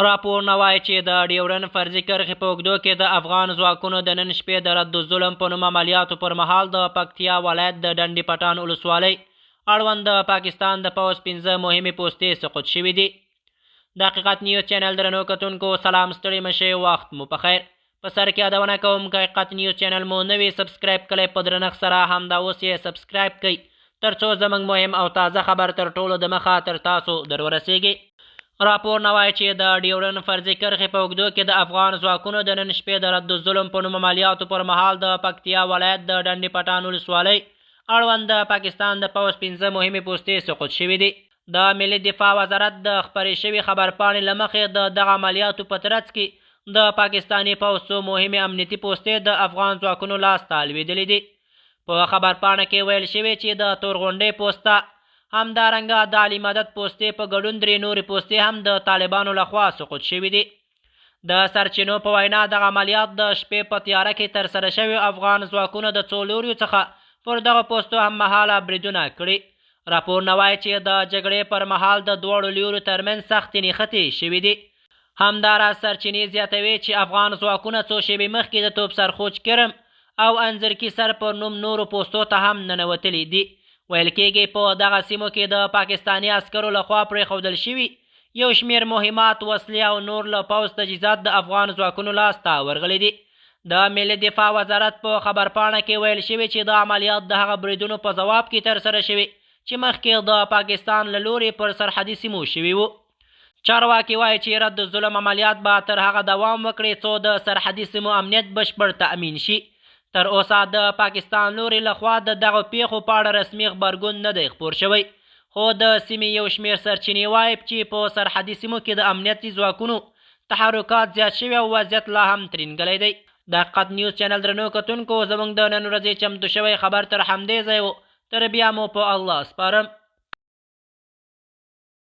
راپورونه وایي چې د ډیورن فرضي کرښې په اوږدو کې د افغان ځواکونو د نن شپې د رد الظلم په نوم عملیاتو پر مهال د پکتیا ولایت د ډنډې پټان ولسوالۍ اړوند د پاکستان د پوځ 15 مهمې پوستې سقوط شوي دي. د حقیقت نیوز چینل درنو کتونکو سلام، ستړي مشئ، وخت مو په خیر. په سر کې یادونه کوم که حقیقت نیوز چینل مو نوی سبسکرایب کړئ په درنښت سره همدا اوس یې سبسکرایب کړئ ترڅو زموږ مهم او تازه خبر تر ټولو د مخه تر تاسو در ورسیږي. راپورونه وایي چې د ډیورن فرضي کرښې په اوږدو کې د افغان ځواکونو د نن شپې د رد الظلم په نوم عملیاتو پر مهال د پکتیا ولایت د ډنډې پټان ولسوالۍ اړوند د پاکستان د پوځ 15 مهمې پوستې سقوط شوي دي. د ملي دفاع وزارت د خپرې شوې خبرپاڼې له مخې د دغه عملیاتو په ترڅ کې د پاکستاني پوځ څو مهمې امنیتي پوستې د افغان ځواکونو لاسته لوېدلې دي. په خبرپاڼه کې ویل شوي چې د تورغونډۍ پوسته، همدارنګه د علي مدد پوستې په ګډون 3 نورې پوستې هم د طالبانو لخوا سقوط شوي دي. د سرچینو په وینا دغه عملیات د شپې په تیاره کې ترسره شوي افغان ځواکونو د څو لوریو څخه پر دغه پوستو هم مهاله بریدونه کړي. راپورونه وایي چې د جګړې پر مهال د دواړو لورو ترمنځ سختې نښتې شوي دي. همداراز سرچینې زیاتوي چې افغان ځواکونه څو شېبې مخکې د توپ سرخوج کرم او انځرکي سر پر نوم نورو پوستو ته هم ننوتلي دي. ویل کېږي په دغه سیمو کې د پاکستاني عسکرو لخوا پرېښودل شوي یو شمېر مهمات، وسلې او نور له پوځ تجهیزات د افغان ځواکونو لاسته ورغلي دي. د ملي دفاع وزارت په خبرپاڼه کې ویل شوي چې د عملیات د هغه بریدونو په ځواب کې ترسره شوي چې مخکې د پاکستان له لورې پر سرحدي سیمو شوي وو. چارواکي وایي چې رد الظلم عملیات به تر هغه دوام وکړي څو د سرحدي سیمو امنیت بشپړ تأمین شي. تر اوسه د پاکستان لوري لخوا د دغه پیښو په اړه رسمي غبرګون نه دی خپور شوی، خو د سیمې یو شمېر سرچینې وایي چې په سرحدي سیمو کې د امنیتي ځواکونو تحرکات زیات شوي او وضعیت لا هم ترینګلی دی. د حقیقت نیوز چینل درنو کتونکو زموږ د نن ورځې چمتو شوی خبر تر همدې ځای و. تر بیا مو په الله سپارم.